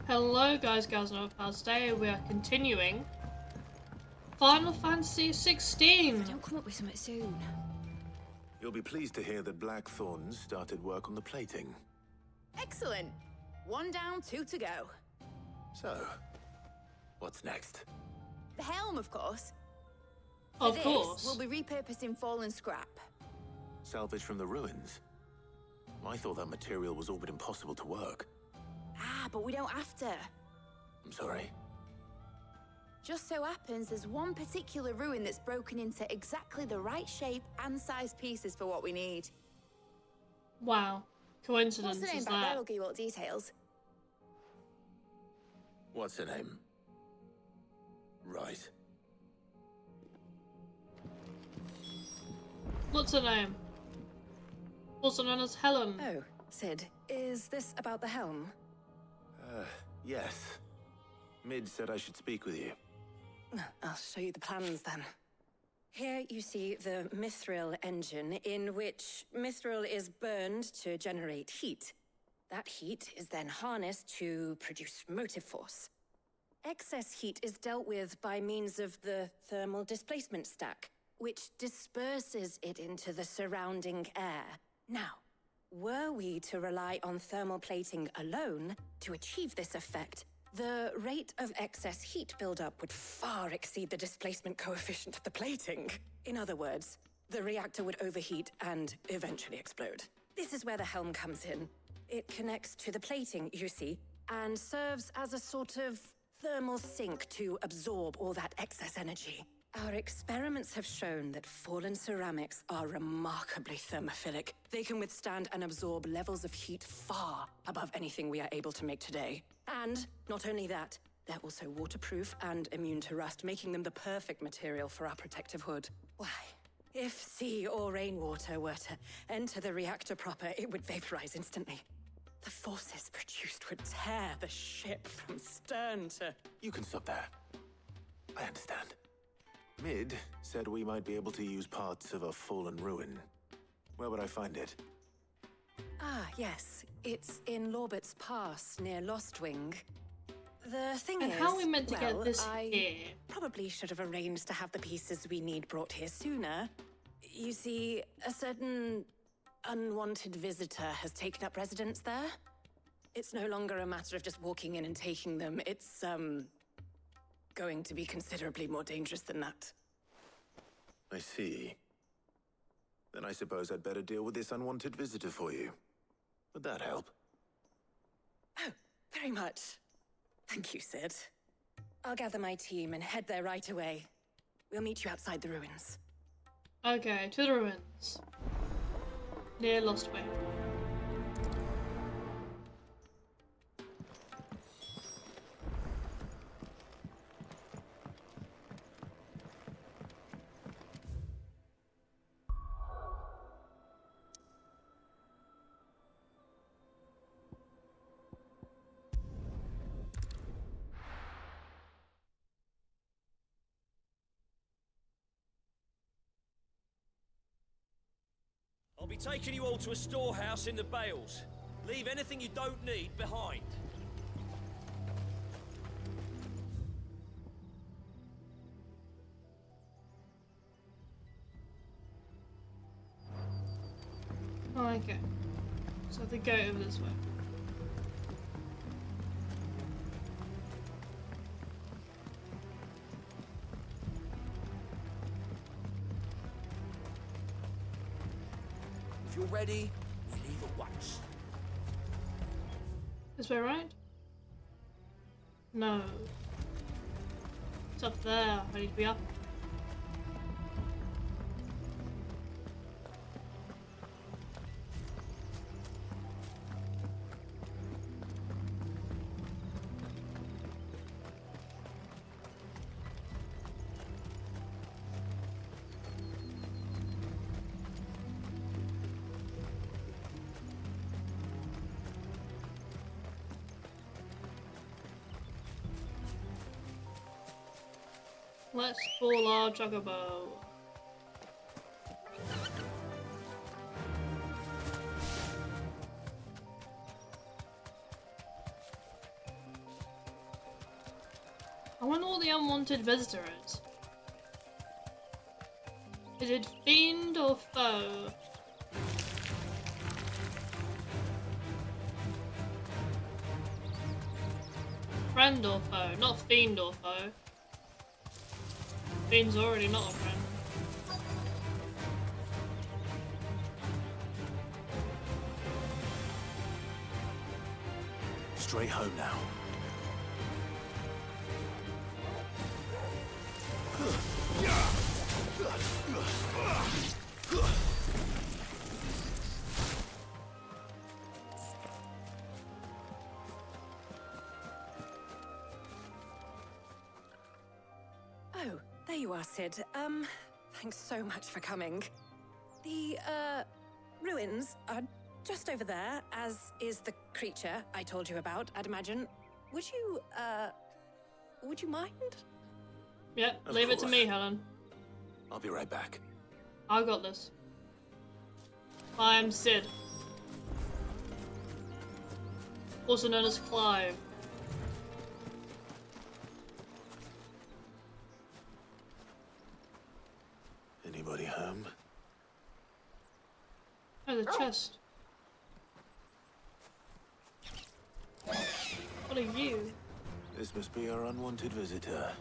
Hello guys, gals and pals. Today we are continuing Final Fantasy XVI. If I don't come up with something soon. You'll be pleased to hear that Blackthorn's started work on the plating. Excellent. 1 down, 2 to go. So, what's next? The helm, of course. Of course. We'll be repurposing fallen scrap. Salvage from the ruins? I thought that material was all but impossible to work. Ah, but we don't have to. I'm sorry. Just so happens there's one particular ruin that's broken into exactly the right shape and size pieces for what we need. Wow. Coincidence What's the name is back there? that? We'll give you all the details. What's her name? Right. What's her name? Also known as Helen. Oh, Sid, is this about the helm? Yes. Mid said I should speak with you. I'll show you the plans then. Here you see the mithril engine, in which mithril is burned to generate heat. That heat is then harnessed to produce motive force. Excess heat is dealt with by means of the thermal displacement stack, which disperses it into the surrounding air. Now, were we to rely on thermal plating alone to achieve this effect, the rate of excess heat buildup would far exceed the displacement coefficient of the plating. In other words, the reactor would overheat and eventually explode. This is where the helm comes in. It connects to the plating, you see, and serves as a sort of thermal sink to absorb all that excess energy. Our experiments have shown that fallen ceramics are remarkably thermophilic. They can withstand and absorb levels of heat far above anything we are able to make today. And not only that, they're also waterproof and immune to rust, making them the perfect material for our protective hood. Why, if sea or rainwater were to enter the reactor proper, it would vaporize instantly. The forces produced would tear the ship from stern to... You can stop there. I understand. Mid said we might be able to use parts of a fallen ruin. Where would I find it? Ah, yes. It's in Lorbert's Pass, near Lostwing. The thing And is... how are we meant to well, get this I here? probably should have arranged to have the pieces we need brought here sooner. You see, a certain unwanted visitor has taken up residence there. It's no longer a matter of just walking in and taking them. It's, going to be considerably more dangerous than that. I see. Then I suppose I'd better deal with this unwanted visitor for you. Would that help? Oh, very much. Thank you, Sid. I'll gather my team and head there right away. We'll meet you outside the ruins. Okay, to the ruins. Near Lostwing. I'll be taking you all to a storehouse in the Bales. Leave anything you don't need behind. Okay. So they go over this way. If you're ready, we leave at once. This way, right? No. It's up there. I need to be up. Let's pull our Chocobo. I wonder what the unwanted visitor is. Is it fiend or foe? Friend or foe? Not fiend or foe. Fiend's already not a friend. Straight home now. Oh, there you are, Sid. Thanks so much for coming. The, ruins are just over there, as is the creature I told you about, I'd imagine. Would you mind? Yep, Of leave it to course. me, Helen. I'll be right back. I got this. I am Sid. Also known as Clive. Anybody home? Oh, the chest. What are you? This must be our unwanted visitor.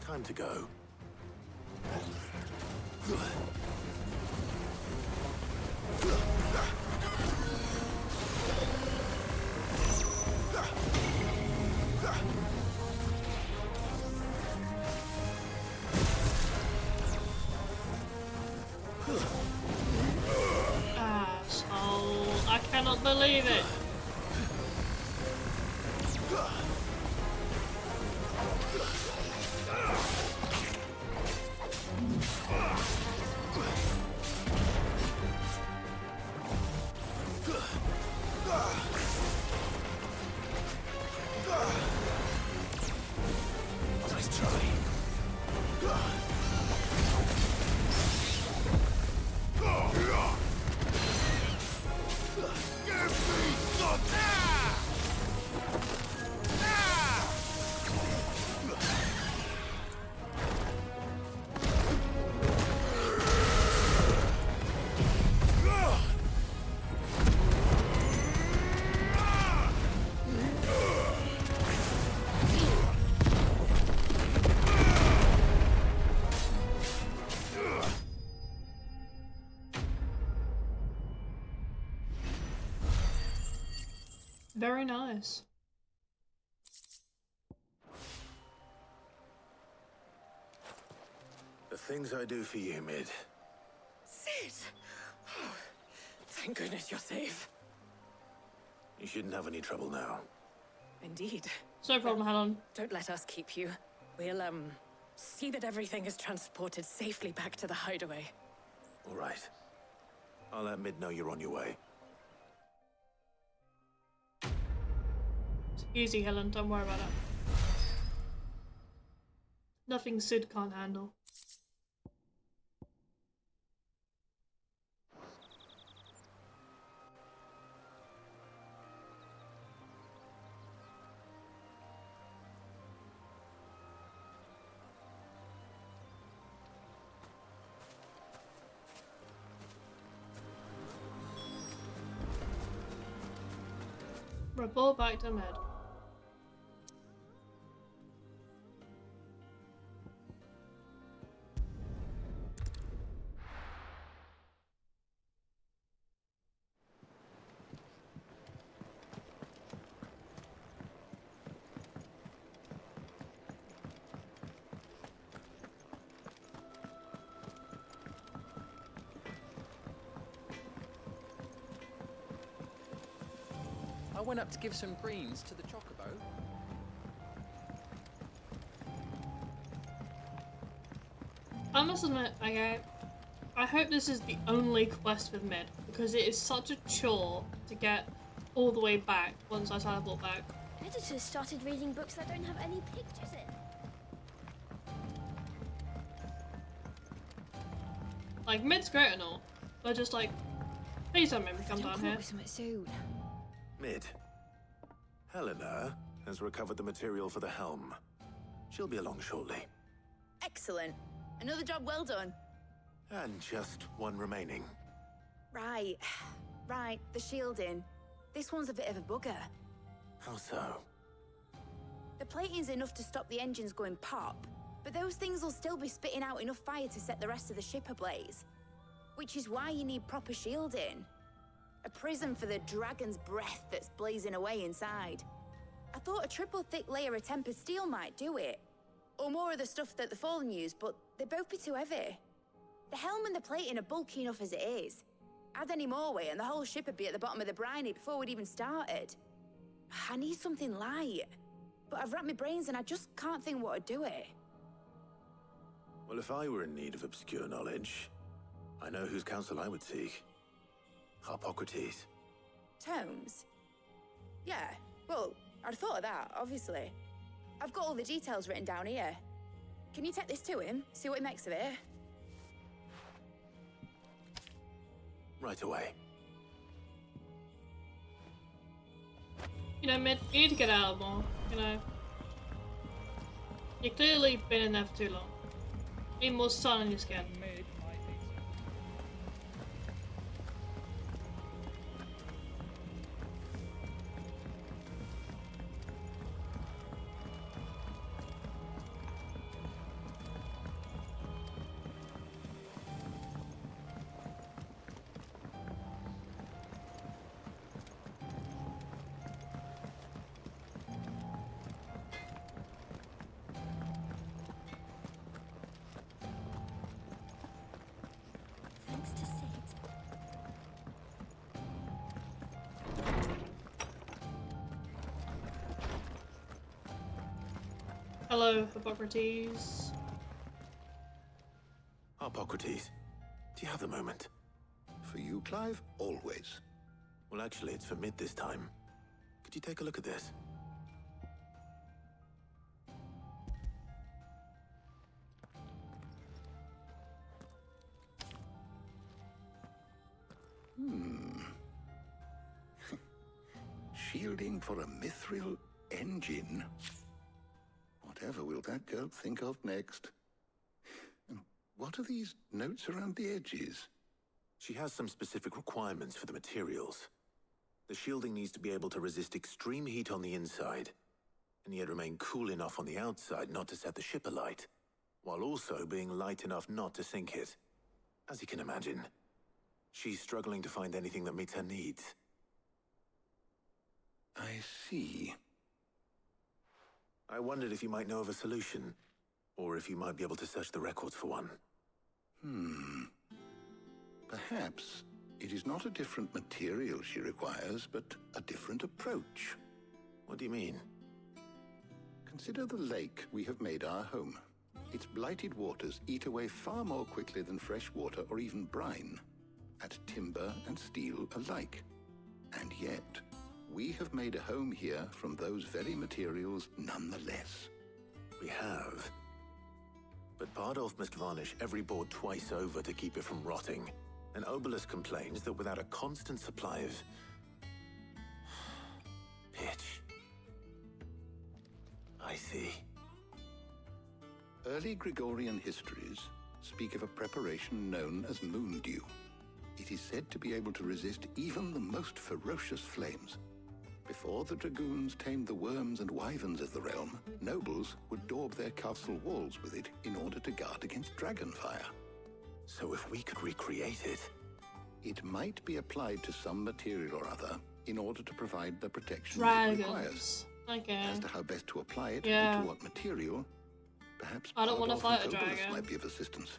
Time to go. Asshole. I cannot believe it. Nice try. Very nice. The things I do for you, Mid. Sid! Oh, thank goodness you're safe. You shouldn't have any trouble now. Indeed. It's no problem, Helen. Don't let us keep you. We'll, see that everything is transported safely back to the hideaway. All right. I'll let Mid know you're on your way. It's easy, Helen. Don't worry about it. Nothing Sid can't handle. Report back to Med. I went up to give some greens to the chocobo. I must admit, okay, I hope this is the only quest with Mid, because it is such a chore to get all the way back once I teleport back. Editors started reading books that don't have any pictures in. Like, Mid's great and all, but just like, please don't make me come down here. Soon. Mid. Helena has recovered the material for the helm. She'll be along shortly. Excellent. Another job well done. And just one remaining. Right. Right, the shielding. This one's a bit of a bugger. How so? The plating's enough to stop the engines going pop, but those things will still be spitting out enough fire to set the rest of the ship ablaze. Which is why you need proper shielding. A prison for the dragon's breath that's blazing away inside. I thought a triple thick layer of tempered steel might do it. Or more of the stuff that the Fallen use, but they'd both be too heavy. The helm and the plating are bulky enough as it is. Add any more weight and the whole ship would be at the bottom of the briny before we'd even started. I need something light. But I've racked my brains and I just can't think what would do it. Well, if I were in need of obscure knowledge, I know whose counsel I would seek. Harpocrates. Tomes? Yeah, well, I'd thought of that, obviously. I've got all the details written down here. Can you take this to him, see what he makes of it? Right away. You know, Mid, you need to get out more, you know. You've clearly been in there for too long. You need more sun on your skin. Thanks to Sid. Hello, Hippocrates. Harpocrates, do you have a moment? For you, Clive, always. Well, actually, it's for Mid this time. Could you take a look at this? Shielding for a mithril engine. Whatever will that girl think of next? And what are these notes around the edges? She has some specific requirements for the materials. The shielding needs to be able to resist extreme heat on the inside, and yet remain cool enough on the outside not to set the ship alight, while also being light enough not to sink it. As you can imagine, she's struggling to find anything that meets her needs. I see. I wondered if you might know of a solution, or if you might be able to search the records for one. Perhaps it is not a different material she requires, but a different approach. What do you mean? Consider the lake we have made our home. Its blighted waters eat away far more quickly than fresh water or even brine, at timber and steel alike. And yet, we have made a home here from those very materials nonetheless. We have. But Bardolph must varnish every board twice over to keep it from rotting. And Obelus complains that without a constant supply of pitch. I see. Early Gregorian histories speak of a preparation known as moon dew. It is said to be able to resist even the most ferocious flames. Before the dragoons tamed the worms and wyverns of the realm, nobles would daub their castle walls with it in order to guard against dragonfire. So if we could recreate it... It might be applied to some material or other in order to provide the protection it requires. Dragons. Okay. As to how best to apply it Yeah. and to what material, perhaps I don't want to Bardolph fight a and Obelus dragon. might be of assistance.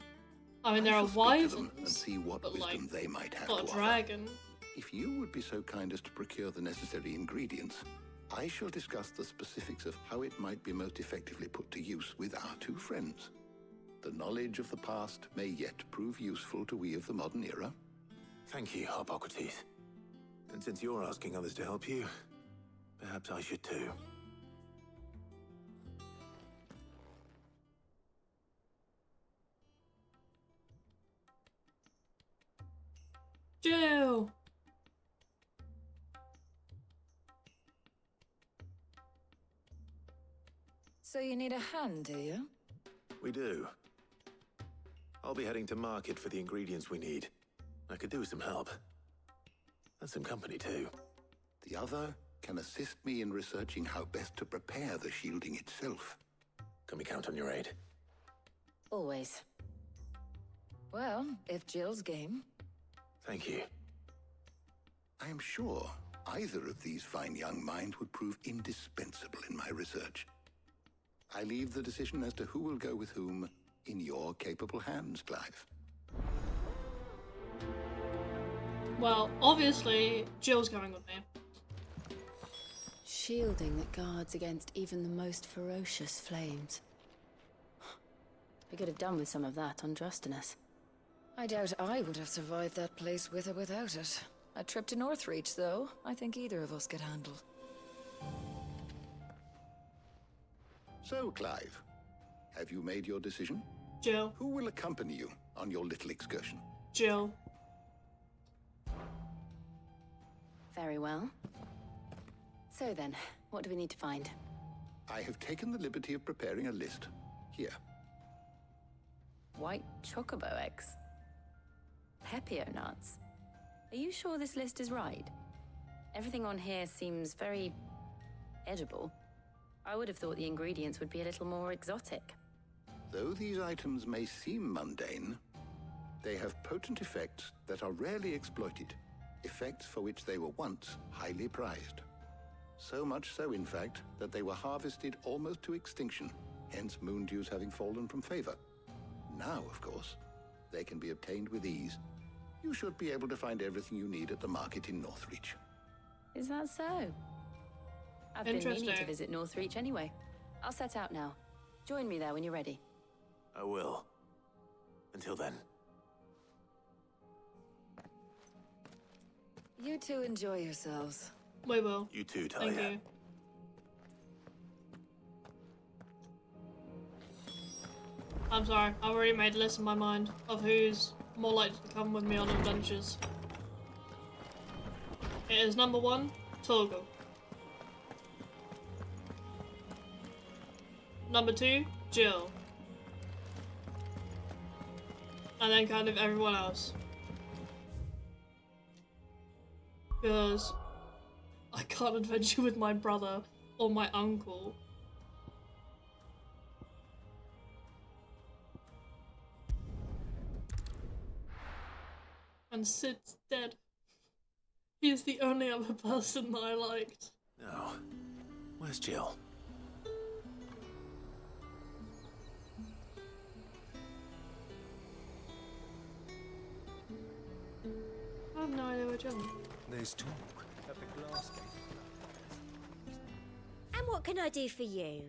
I mean, there I are shall speak to them and wyverns, see what but, wisdom like, they might have not to a offer. dragon. If you would be so kind as to procure the necessary ingredients, I shall discuss the specifics of how it might be most effectively put to use with our two friends. The knowledge of the past may yet prove useful to we of the modern era. Thank you, Harpocrates. And since you're asking others to help you, perhaps I should too. Jill! So you need a hand, do you? We do. I'll be heading to market for the ingredients we need. I could do with some help. And some company, too. The other can assist me in researching how best to prepare the shielding itself. Can we count on your aid? Always. Well, if Jill's game. Thank you. I am sure either of these fine young minds would prove indispensable in my research. I leave the decision as to who will go with whom in your capable hands, Clive. Well, obviously, Jill's going with me. Shielding that guards against even the most ferocious flames. I could have done with some of that on Drustinus. I doubt I would have survived that place with or without it. A trip to Northreach, though, I think either of us could handle. So, Clive, have you made your decision? Jill. Who will accompany you on your little excursion? Jill. Very well. So then, what do we need to find? I have taken the liberty of preparing a list. Here. White chocobo eggs. Pepio nuts. Are you sure this list is right? Everything on here seems very edible. I would have thought the ingredients would be a little more exotic. Though these items may seem mundane, they have potent effects that are rarely exploited, effects for which they were once highly prized. So much so, in fact, that they were harvested almost to extinction, hence moondews having fallen from favor. Now, of course, they can be obtained with ease. You should be able to find everything you need at the market in Northreach. Is that so? I've been meaning to visit Northreach anyway. I'll set out now. Join me there when you're ready. I will. Until then. You two enjoy yourselves. We will. You too, Talia. Thank you. I'm sorry, I've already made a list in my mind of who's more likely to come with me on adventures. It is number 1, Torgal. Number 2, Jill. And then kind of everyone else. Because I can't adventure with my brother or my uncle. And Sid's dead. He is the only other person that I liked. No. Where's Jill? I have no idea where Jill is. There's talk at the glass gate. And what can I do for you?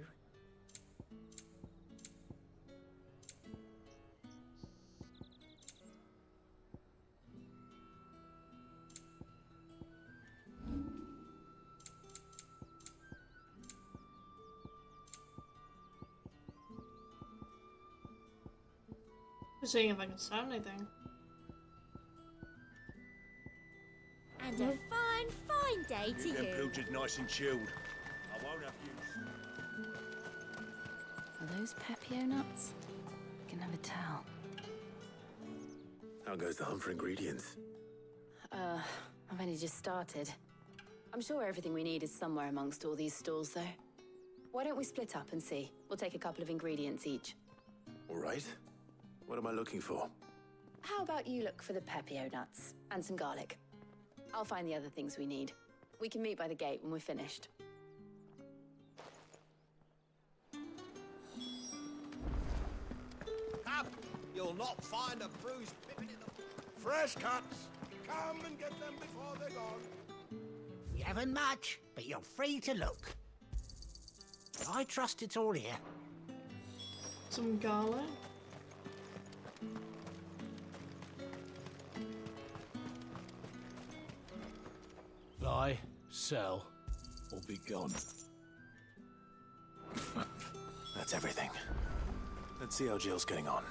Just seeing if I can sound anything. And a fine, fine day to Them you. pilchards nice and chilled. I won't have use. Are those Pepio nuts? I can never tell. How goes the hunt for ingredients? I've only just started. I'm sure everything we need is somewhere amongst all these stalls, though. Why don't we split up and see? We'll take a couple of ingredients each. All right. What am I looking for? How about you look for the Pepio nuts and some garlic? I'll find the other things we need. We can meet by the gate when we're finished. Up! You'll not find a bruised pippin in the... Fresh cuts! Come and get them before they're gone. You haven't much, but you're free to look. I trust it's all here. Some garlic? Buy, sell, or be gone. That's everything. Let's see how Jill's getting on.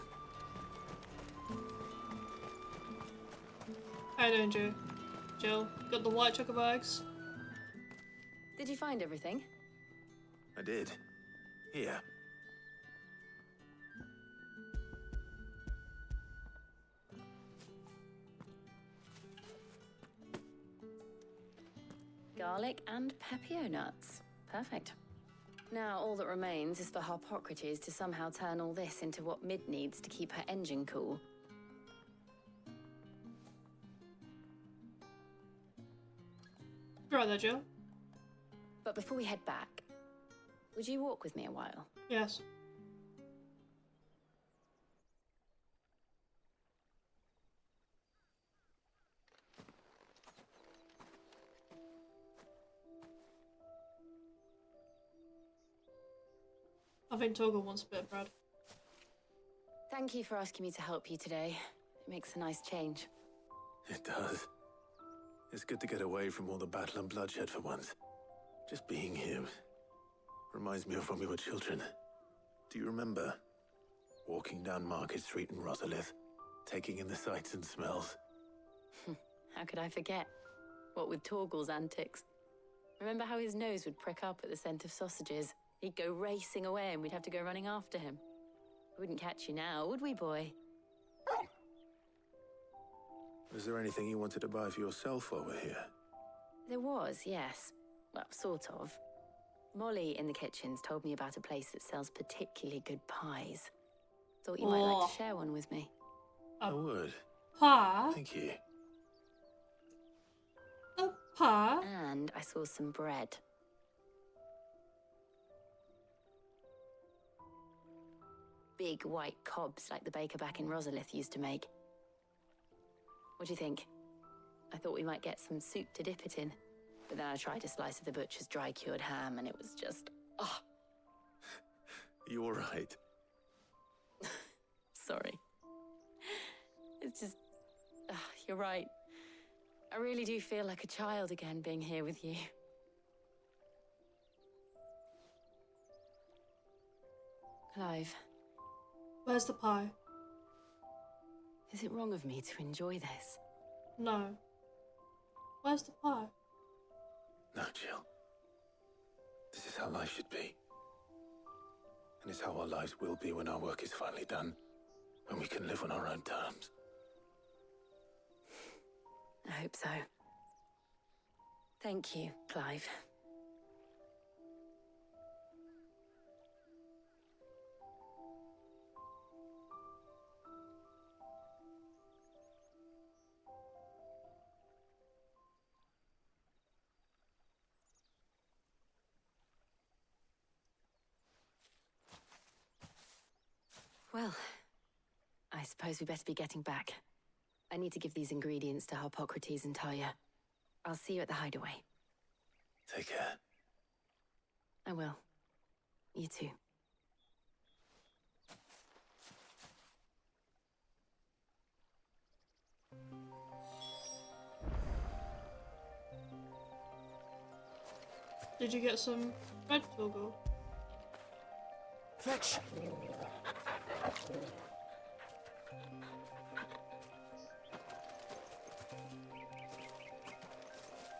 How you doing, Joe? Jill, got the white chocolate bags? Did you find everything? I did. Here. Garlic and pepio nuts. Perfect. Now all that remains is for Harpocrates to somehow turn all this into what Mid needs to keep her engine cool. Right there, Jill. But before we head back, would you walk with me a while? Yes. I think Torgal wants a bit of bread. Thank you for asking me to help you today. It makes a nice change. It does. It's good to get away from all the battle and bloodshed for once. Just being here reminds me of when we were children. Do you remember? Walking down Market Street in Rosalith, taking in the sights and smells. How could I forget? What with Torgal's antics. Remember how his nose would prick up at the scent of sausages? He'd go racing away and we'd have to go running after him. We wouldn't catch you now, would we, boy? Was there anything you wanted to buy for yourself while we're here? There was, yes. Well, sort of. Molly in the kitchens told me about a place that sells particularly good pies. Thought you might like to share one with me. I would. Pie? Thank you. A pie? And I saw some bread. Big white cobs like the baker back in Rosalith used to make. What do you think? I thought we might get some soup to dip it in. But then I tried a slice of the butcher's dry-cured ham and it was just... oh. You all right? Sorry. It's just... you're right. I really do feel like a child again being here with you. Clive. Where's the pie? Is it wrong of me to enjoy this? No. Where's the pie? No, Jill. This is how life should be. And it's how our lives will be when our work is finally done. When we can live on our own terms. I hope so. Thank you, Clive. Well, I suppose we better be getting back. I need to give these ingredients to Harpocrates and Talia. I'll see you at the hideaway. Take care. I will. You too. Did you get some bread, Torgal? Fetch!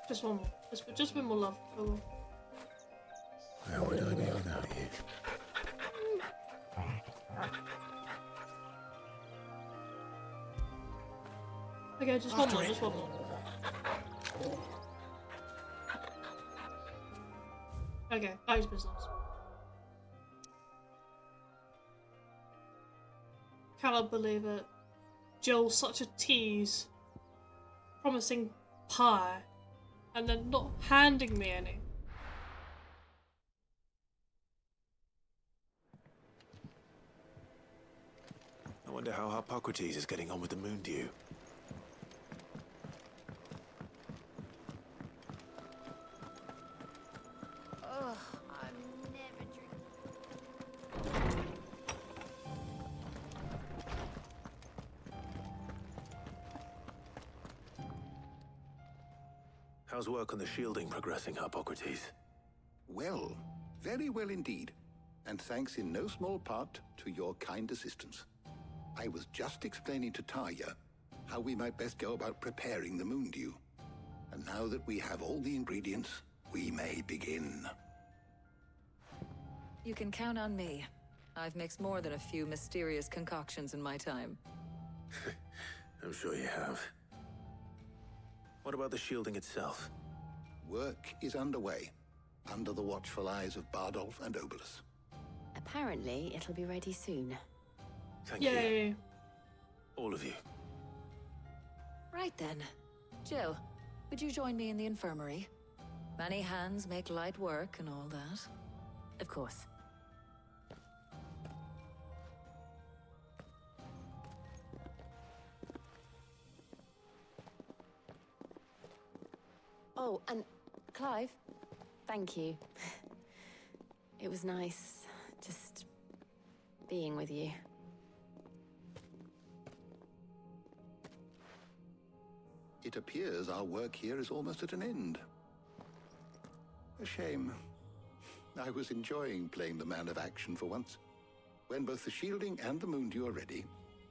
Just one more. Just a bit more love, Torgal. Where would I be without you? Okay, just one more, just one more. Okay, back to business. Cannot believe it. Joel's such a tease. Promising pie. And then not handing me any. I wonder how Harpocrates is getting on with the moon dew. Ugh, I'm never drinking. How's work on the shielding progressing, Harpocrates? Well, very well indeed. And thanks in no small part to your kind assistance. I was just explaining to Talia how we might best go about preparing the moon dew. And now that we have all the ingredients, we may begin. You can count on me. I've mixed more than a few mysterious concoctions in my time. I'm sure you have. What about the shielding itself? Work is underway, under the watchful eyes of Bardolph and Obolus. Apparently, it'll be ready soon. Thank you. All of you. Right then. Jill, would you join me in the infirmary? Many hands make light work and all that. Of course. Oh, and Clive, thank you. It was nice, just being with you. It appears our work here is almost at an end. A shame. I was enjoying playing the man of action for once. When both the shielding and the moondew are ready,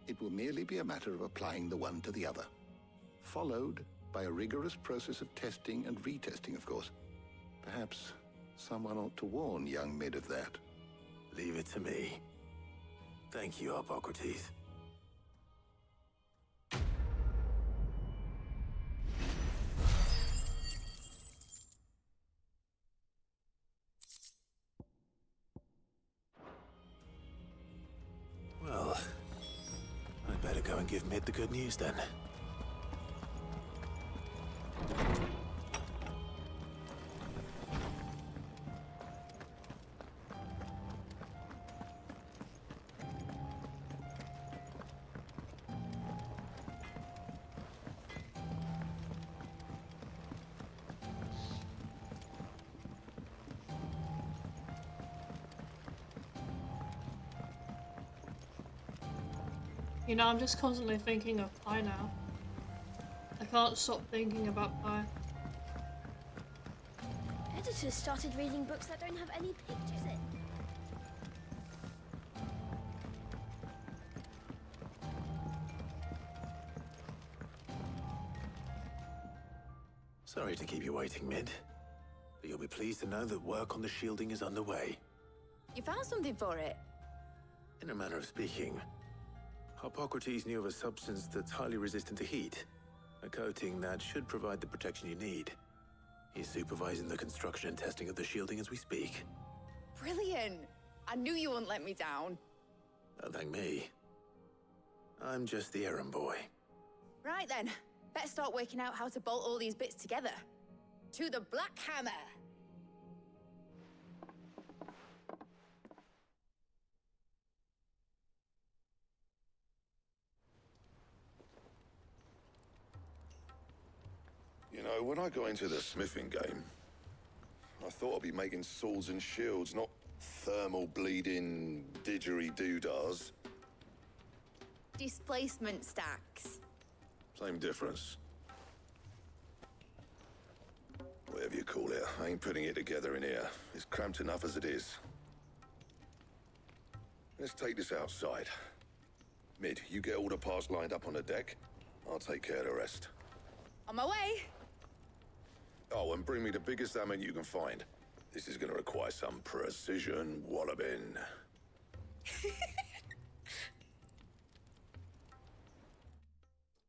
it will merely be a matter of applying the one to the other. Followed by a rigorous process of testing and retesting, of course. Perhaps someone ought to warn young Mid of that. Leave it to me. Thank you, Hippocrates. Well, I'd better go and give Mid the good news then. You know, I'm just constantly thinking of pie now. I can't stop thinking about pie. Editors started reading books that don't have any pictures in. Sorry to keep you waiting, Mid. But you'll be pleased to know that work on the shielding is underway. You found something for it? In a manner of speaking, Hippocrates knew of a substance that's highly resistant to heat. A coating that should provide the protection you need. He's supervising the construction and testing of the shielding as we speak. Brilliant! I knew you wouldn't let me down. Don't thank me. I'm just the errand boy. Right then, better start working out how to bolt all these bits together. To the Black Hammer! You know, when I got into the smithing game, I thought I'd be making swords and shields, not thermal bleeding didgeridoo-dahs. Displacement stacks. Same difference. Whatever you call it, I ain't putting it together in here. It's cramped enough as it is. Let's take this outside. Mid, you get all the parts lined up on the deck. I'll take care of the rest. On my way! Oh, and bring me the biggest hammer you can find. This is gonna require some precision walloping.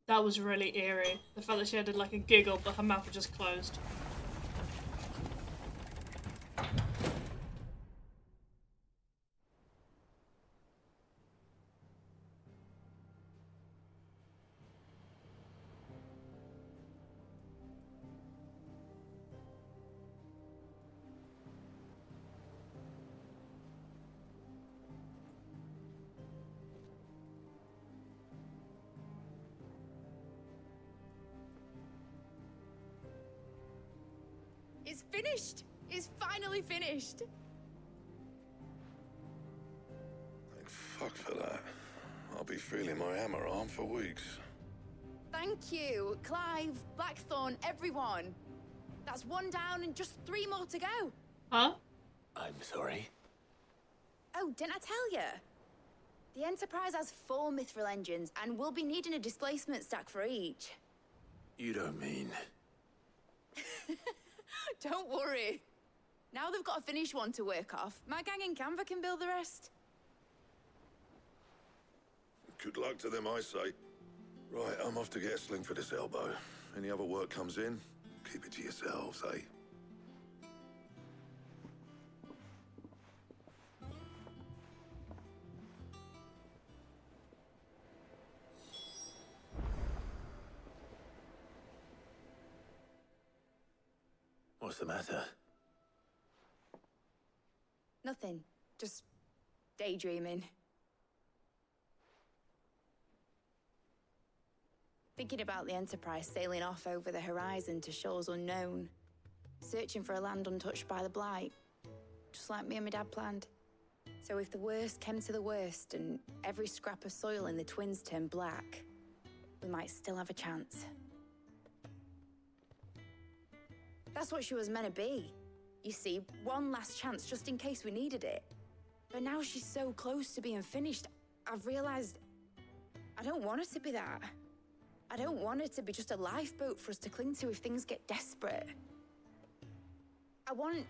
That was really eerie. The fact that she did like a giggle, but her mouth was just closed. It's finished! It's finally finished! Thank fuck for that. I'll be feeling my hammer arm for weeks. Thank you, Clive, Blackthorn, everyone. That's one down and just 3 more to go. Huh? I'm sorry. Oh, didn't I tell you? The Enterprise has 4 mithril engines, and we'll be needing a displacement stack for each. You don't mean... Don't worry. Now they've got a finished one to work off. My gang in Canva can build the rest. Good luck to them, I say. Right, I'm off to get a sling for this elbow. Any other work comes in, keep it to yourselves, eh? What's the matter? Nothing. Just daydreaming. Thinking about the Enterprise sailing off over the horizon to shores unknown. Searching for a land untouched by the Blight. Just like me and my dad planned. So if the worst came to the worst and every scrap of soil in the Twins turned black, we might still have a chance. That's what she was meant to be. You see, one last chance just in case we needed it. But now she's so close to being finished, I've realized I don't want her to be that. I don't want her to be just a lifeboat for us to cling to if things get desperate. I want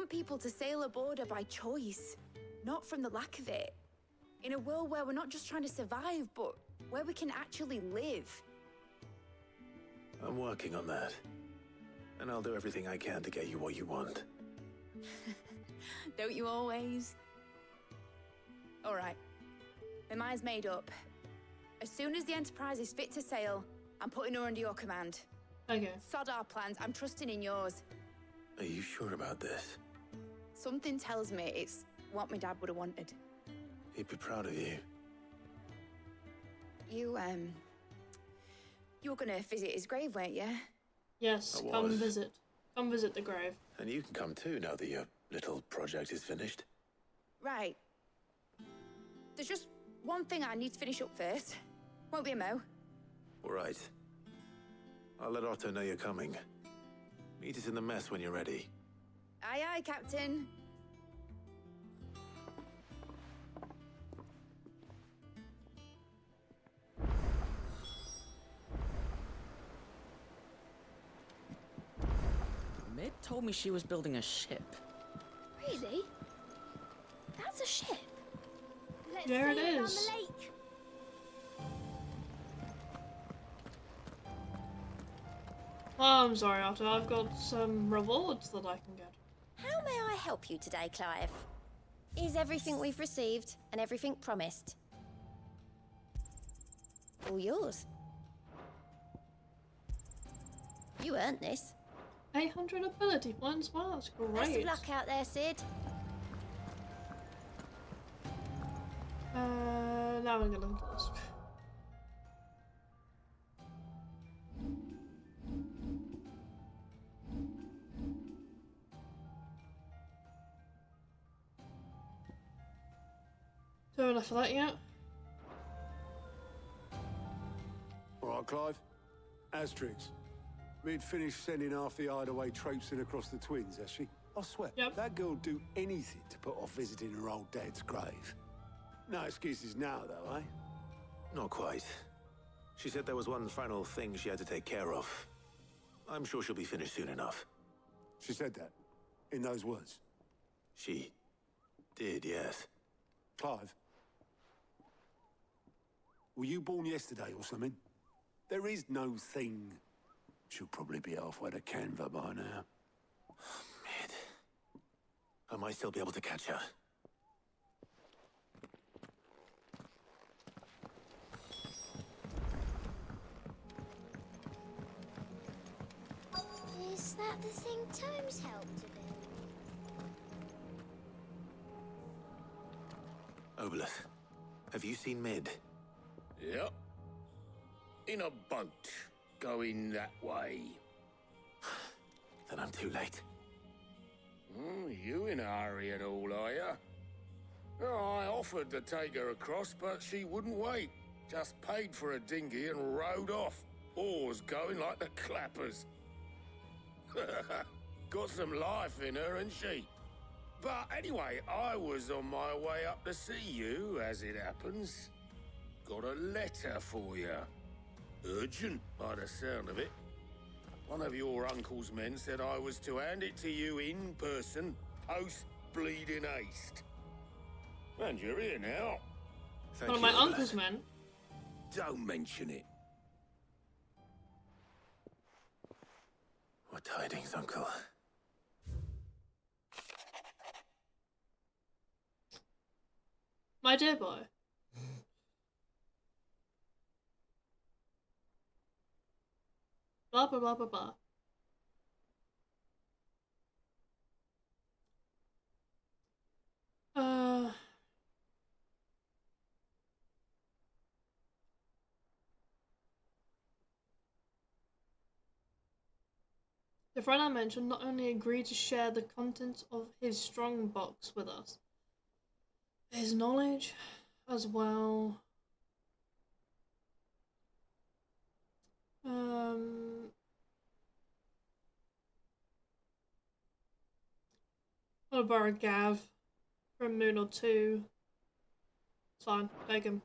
people to sail aboard her by choice, not from the lack of it. In a world where we're not just trying to survive, but where we can actually live. I'm working on that. And I'll do everything I can to get you what you want. Don't you always? All right. My mind's made up. As soon as the Enterprise is fit to sail, I'm putting her under your command. Okay. Sod our plans. I'm trusting in yours. Are you sure about this? Something tells me it's what my dad would have wanted. He'd be proud of you. You were gonna visit his grave, weren't you? Yes, I come was. visit. Come visit the grave. And you can come too now that your little project is finished. Right. There's just one thing I need to finish up first. Won't be a mo. All right. I'll let Otto know you're coming. Meet us in the mess when you're ready. Aye, aye, Captain. Mid told me she was building a ship. Really? That's a ship. Let's There it sail down is. the lake. Oh, I'm sorry, Otto. I've got some rewards that I can get. How may I help you today, Clive? Is everything we've received and everything promised all yours? You earned this. 800 ability points? Wow, that's great. Best of luck out there, Sid. Now we're gonna look at this. Do I have enough for that yet? All right, Clive. Asterix. We'd finished sending half the hideaway traipsing across the Twins, has she? I swear, that girl'd do anything to put off visiting her old dad's grave. No excuses now, though, eh? Not quite. She said there was one final thing she had to take care of. I'm sure she'll be finished soon enough. She said that? In those words? She did, yes. Clive? Were you born yesterday or something? There is no thing. She'll probably be halfway to Canva by now. Mid. I might still be able to catch her. Is that the thing Tomes helped to build? Obelus, have you seen Mid? Yep. In a boat, going that way. Then I'm too late. You in a hurry and all, are you? Oh, I offered to take her across, but she wouldn't wait. Just paid for a dinghy and rowed off. Oars going like the clappers. Got some life in her, ain't she? But anyway, I was on my way up to see you, as it happens. Got a letter for you. Urgent, by the sound of it. One of your uncle's men said I was to hand it to you in person, post-bleeding haste. And you're here now. One of my uncle's men. Don't mention it. What tidings, Uncle? My dear boy. Blah blah blah blah blah. The friend I mentioned not only agreed to share the contents of his strong box with us, but his knowledge as well. I'll borrow Gav for a moon or two. It's fine, beg him.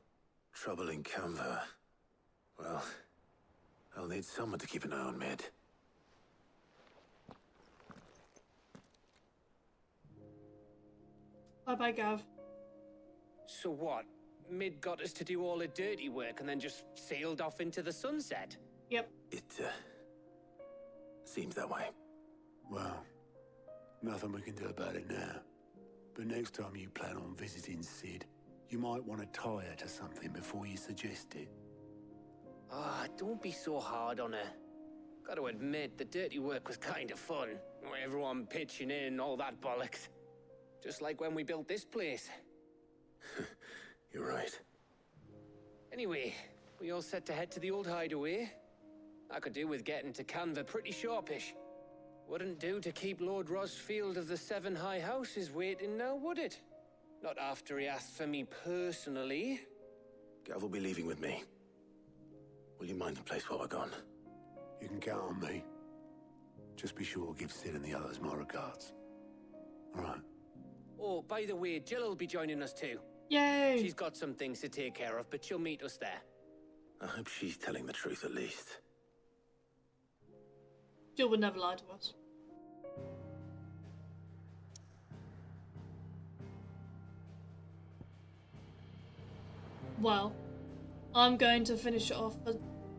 Trouble in Canva. Well, I'll need someone to keep an eye on Mid. Bye-bye, Gav. So what? Mid got us to do all the dirty work and then just sailed off into the sunset? Yep. It, seems that way. Well, nothing we can do about it now. But next time you plan on visiting Sid, you might want to tie her to something before you suggest it. Ah, don't be so hard on her. Got to admit, the dirty work was kind of fun. Everyone pitching in, all that bollocks. Just like when we built this place. You're right. Anyway, we all set to head to the old hideaway. I could do with getting to Canva pretty sharpish. Wouldn't do to keep Lord Rosfield of the Seven High Houses waiting now, would it? Not after he asked for me personally. Gav will be leaving with me. Will you mind the place while we're gone? You can count on me. Just be sure to give Sid and the others my regards. All right. Oh, by the way, Jill will be joining us too. Yay! She's got some things to take care of, but she'll meet us there. I hope she's telling the truth at least. Jill would never lie to us. Well, I'm going to finish it off.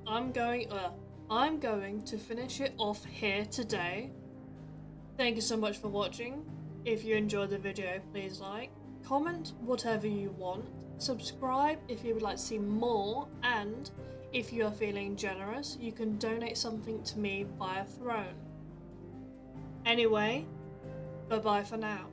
I'm going to finish it off here today. Thank you so much for watching. If you enjoyed the video, please like, comment whatever you want, subscribe if you would like to see more, and if you are feeling generous, you can donate something to me via Throne. Anyway, bye bye for now.